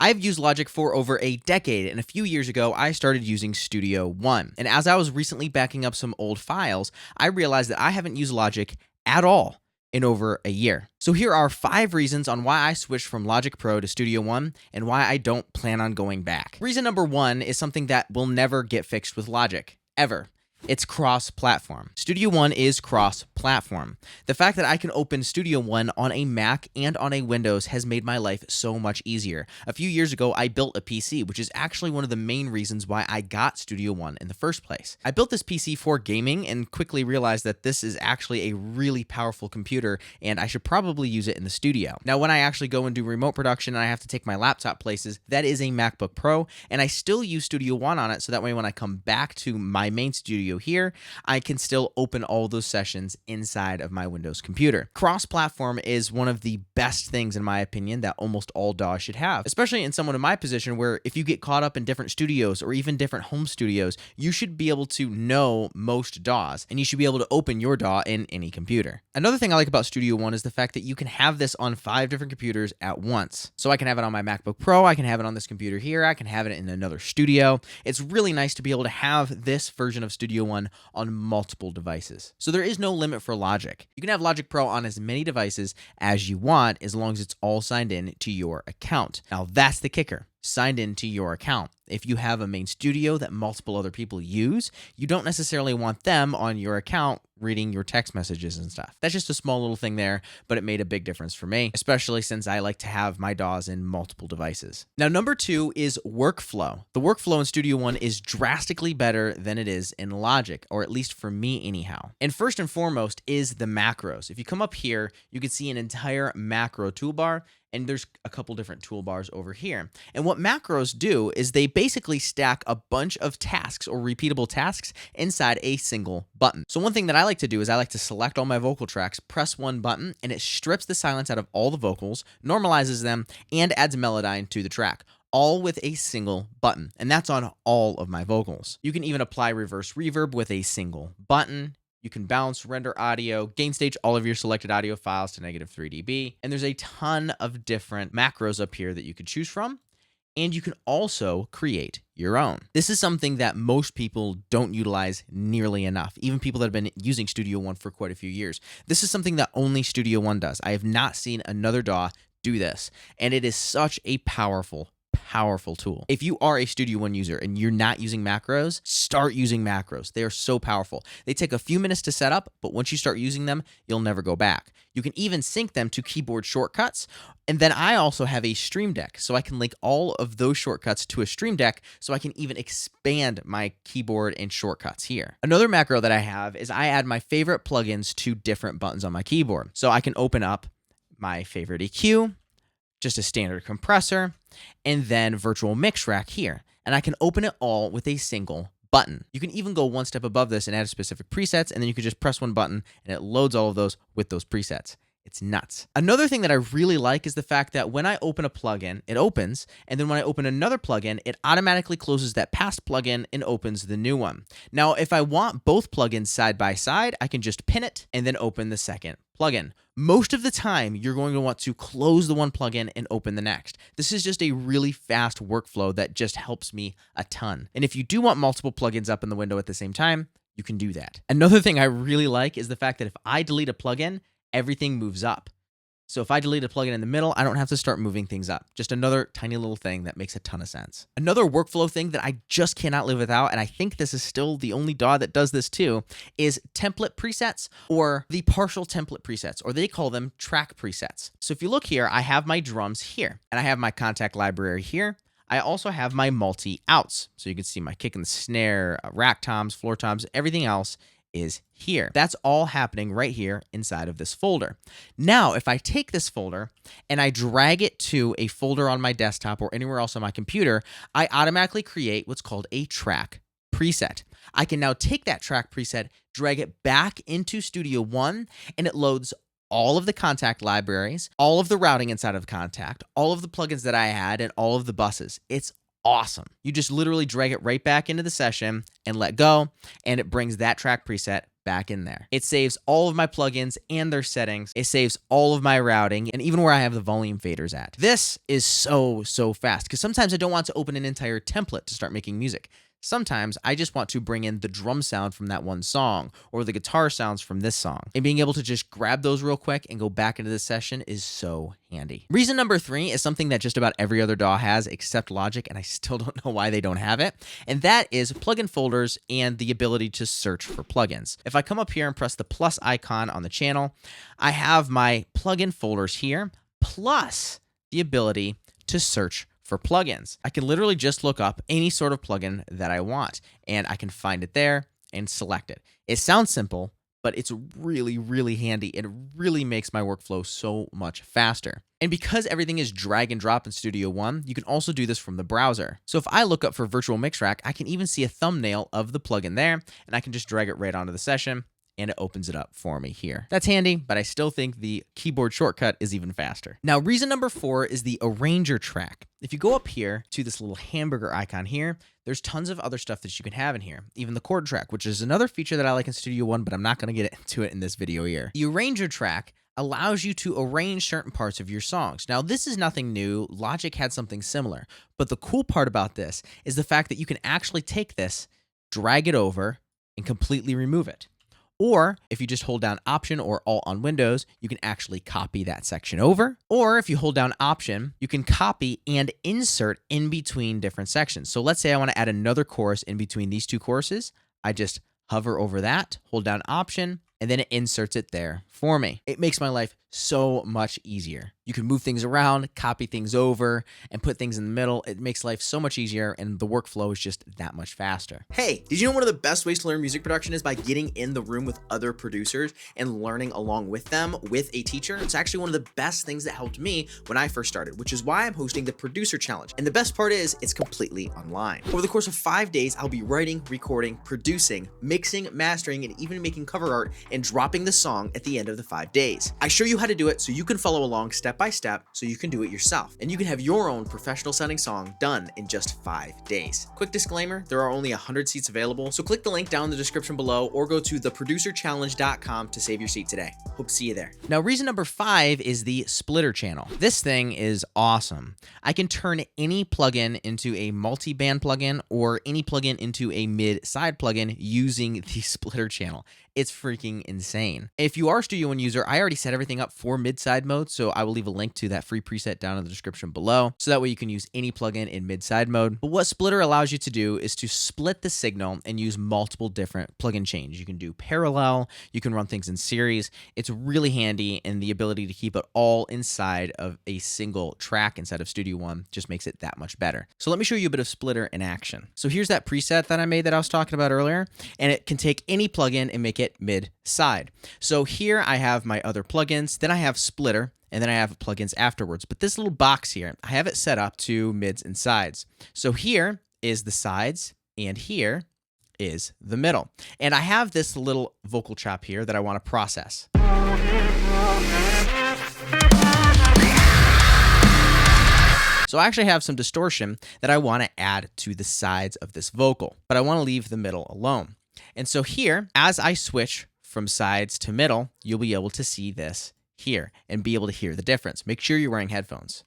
I've used Logic for over a decade, and a few years ago, I started using Studio One. And as I was recently backing up some old files, I realized that I haven't used Logic at all in over a year. So here are 5 reasons on why I switched from Logic Pro to Studio One and why I don't plan on going back. Reason number 1 is something that will never get fixed with Logic, ever. It's cross-platform. Studio One is cross-platform. The fact that I can open Studio One on a Mac and on a Windows has made my life so much easier. A few years ago, I built a PC, which is actually one of the main reasons why I got Studio One in the first place. I built this PC for gaming and quickly realized that this is actually a really powerful computer and I should probably use it in the studio. Now, when I actually go and do remote production and I have to take my laptop places, that is a MacBook Pro, and I still use Studio One on it so that way when I come back to my main studio here, I can still open all those sessions inside of my Windows computer. Cross-platform is one of the best things, in my opinion, that almost all DAWs should have, especially in someone in my position where if you get caught up in different studios or even different home studios, you should be able to know most DAWs, and you should be able to open your DAW in any computer. Another thing I like about Studio One is the fact that you can have this on 5 different computers at once. So I can have it on my MacBook Pro, I can have it on this computer here, I can have it in another studio. It's really nice to be able to have this version of Studio One on multiple devices. So there is no limit for Logic. You can have Logic Pro on as many devices as you want as long as it's all signed in to your account. Now that's the kicker. Signed into your account. If you have a main studio that multiple other people use, you don't necessarily want them on your account reading your text messages and stuff. That's just a small little thing there, but it made a big difference for me, especially since I like to have my DAWs in multiple devices. Now, number 2 is workflow. The workflow in Studio One is drastically better than it is in Logic, or at least for me anyhow. And first and foremost is the macros. If you come up here, you can see an entire macro toolbar, and there's a couple different toolbars over here. And what macros do is they basically stack a bunch of tasks or repeatable tasks inside a single button. So one thing that I like to do is I like to select all my vocal tracks, press one button, and it strips the silence out of all the vocals, normalizes them, and adds Melodyne to the track, all with a single button. And that's on all of my vocals. You can even apply reverse reverb with a single button. You can bounce, render audio, gain stage all of your selected audio files to -3 dB. And there's a ton of different macros up here that you could choose from. And you can also create your own. This is something that most people don't utilize nearly enough, even people that have been using Studio One for quite a few years. This is something that only Studio One does. I have not seen another DAW do this, and it is such a powerful tool. If you are a Studio One user and you're not using macros, start using macros. They are so powerful. They take a few minutes to set up, but once you start using them, you'll never go back. You can even sync them to keyboard shortcuts. And then I also have a Stream Deck, so I can link all of those shortcuts to a Stream Deck so I can even expand my keyboard and shortcuts here. Another macro that I have is I add my favorite plugins to different buttons on my keyboard. So I can open up my favorite EQ, just a standard compressor, and then virtual mix rack here. And I can open it all with a single button. You can even go one step above this and add specific presets, and then you can just press one button and it loads all of those with those presets. It's nuts. Another thing that I really like is the fact that when I open a plugin, it opens, and then when I open another plugin, it automatically closes that past plugin and opens the new one. Now, if I want both plugins side by side, I can just pin it and then open the second plugin. Most of the time, you're going to want to close the one plugin and open the next. This is just a really fast workflow that just helps me a ton. And if you do want multiple plugins up in the window at the same time, you can do that. Another thing I really like is the fact that if I delete a plugin, everything moves up. So if I delete a plugin in the middle, I don't have to start moving things up. Just another tiny little thing that makes a ton of sense. Another workflow thing that I just cannot live without, and I think this is still the only DAW that does this too, is template presets or the partial template presets, or they call them track presets. So if you look here, I have my drums here, and I have my contact library here. I also have my multi-outs. So you can see my kick and snare, rack toms, floor toms, everything else is here. That's all happening right here inside of this folder. Now, if I take this folder and I drag it to a folder on my desktop or anywhere else on my computer, I automatically create what's called a track preset. I can now take that track preset, drag it back into Studio One, and it loads all of the contact libraries, all of the routing inside of Contact, all of the plugins that I had, and all of the buses. It's awesome. You just literally drag it right back into the session and let go, and it brings that track preset back in there. It saves all of my plugins and their settings. It saves all of my routing and even where I have the volume faders at. This is so fast because sometimes I don't want to open an entire template to start making music. Sometimes I just want to bring in the drum sound from that one song or the guitar sounds from this song. And being able to just grab those real quick and go back into the session is so handy. Reason number 3 is something that just about every other DAW has except Logic, and I still don't know why they don't have it. And that is plugin folders and the ability to search for plugins. If I come up here and press the plus icon on the channel, I have my plugin folders here, plus the ability to search for plugins. I can literally just look up any sort of plugin that I want, and I can find it there and select it. It sounds simple, but it's really handy. It really makes my workflow so much faster. And because everything is drag and drop in Studio One, you can also do this from the browser. So if I look up for Virtual Mix Rack, I can even see a thumbnail of the plugin there, and I can just drag it right onto the session, and it opens it up for me here. That's handy, but I still think the keyboard shortcut is even faster. Now, reason number 4 is the Arranger track. If you go up here to this little hamburger icon here, there's tons of other stuff that you can have in here. Even the chord track, which is another feature that I like in Studio One, but I'm not gonna get into it in this video here. The Arranger track allows you to arrange certain parts of your songs. Now, this is nothing new. Logic had something similar, but the cool part about this is the fact that you can actually take this, drag it over, and completely remove it. Or if you just hold down Option or Alt on Windows, you can actually copy that section over. Or if you hold down Option, you can copy and insert in between different sections. So let's say I want to add another chorus in between these two choruses. I just hover over that, hold down Option, and then it inserts it there for me. It makes my life so much easier. You can move things around, copy things over, and put things in the middle. It makes life so much easier, and the workflow is just that much faster. Hey, did you know one of the best ways to learn music production is by getting in the room with other producers and learning along with them with a teacher? It's actually one of the best things that helped me when I first started, which is why I'm hosting the Producer Challenge. And the best part is it's completely online. Over the course of 5 days, I'll be writing, recording, producing, mixing, mastering, and even making cover art and dropping the song at the end of the 5 days. I show you how to do it so you can follow along step by step so you can do it yourself. And you can have your own professional sounding song done in just 5 days. Quick disclaimer, there are only 100 seats available, so click the link down in the description below or go to theproducerchallenge.com to save your seat today. Hope to see you there. Now, reason number 5 is the splitter channel. This thing is awesome. I can turn any plugin into a multi-band plugin or any plugin into a mid-side plugin using the splitter channel. It's freaking insane. If you are a Studio One user, I already set everything up for mid-side mode, so I will leave a link to that free preset down in the description below, so that way you can use any plugin in mid-side mode. But what splitter allows you to do is to split the signal and use multiple different plugin chains. You can do parallel, you can run things in series. It's really handy, and the ability to keep it all inside of a single track inside of Studio One just makes it that much better. So let me show you a bit of splitter in action. So here's that preset that I made that I was talking about earlier, and it can take any plugin and make it mid-side. So here I have my other plugins, then I have splitter, and then I have plugins afterwards. But this little box here, I have it set up to mids and sides. So here is the sides, and here is the middle. And I have this little vocal chop here that I want to process. So I actually have some distortion that I want to add to the sides of this vocal, but I want to leave the middle alone. And so here, as I switch from sides to middle, you'll be able to see this here and be able to hear the difference. Make sure you're wearing headphones.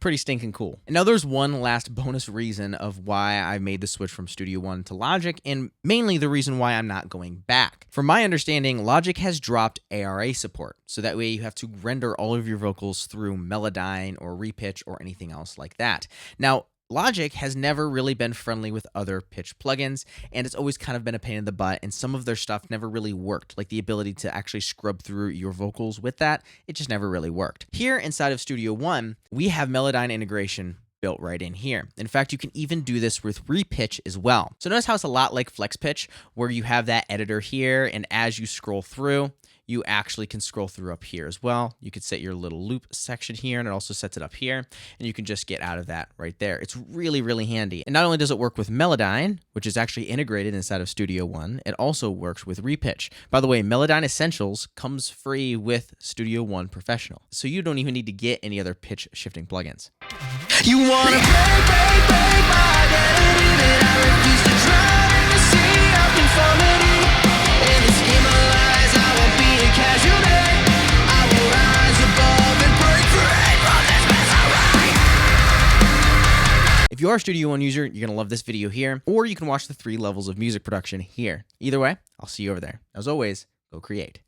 Pretty stinking cool. And now there's one last bonus reason of why I made the switch from Studio One to Logic, and mainly the reason why I'm not going back. From my understanding, Logic has dropped ARA support, so that way you have to render all of your vocals through Melodyne or Repitch or anything else like that. Now, Logic has never really been friendly with other pitch plugins, and it's always kind of been a pain in the butt, and some of their stuff never really worked, like the ability to actually scrub through your vocals with that. It just never really worked. Here inside of Studio One, we have Melodyne integration built right in here. In fact, you can even do this with Repitch as well. So notice how it's a lot like FlexPitch, where you have that editor here, and as you scroll through, you actually can scroll through up here as well. You could set your little loop section here, and it also sets it up here, and you can just get out of that right there. It's really, really handy. And not only does it work with Melodyne, which is actually integrated inside of Studio One, it also works with Repitch. By the way, Melodyne Essentials comes free with Studio One Professional, so you don't even need to get any other pitch shifting plugins. You wanna break my identity that I refuse to drown in the sea of conformity. In this game of lies, I won't be a casualty. I will rise above and break free from this misery. If you are a Studio One user, you're gonna love this video here, or you can watch the 3 levels of music production here. Either way, I'll see you over there. As always, go create.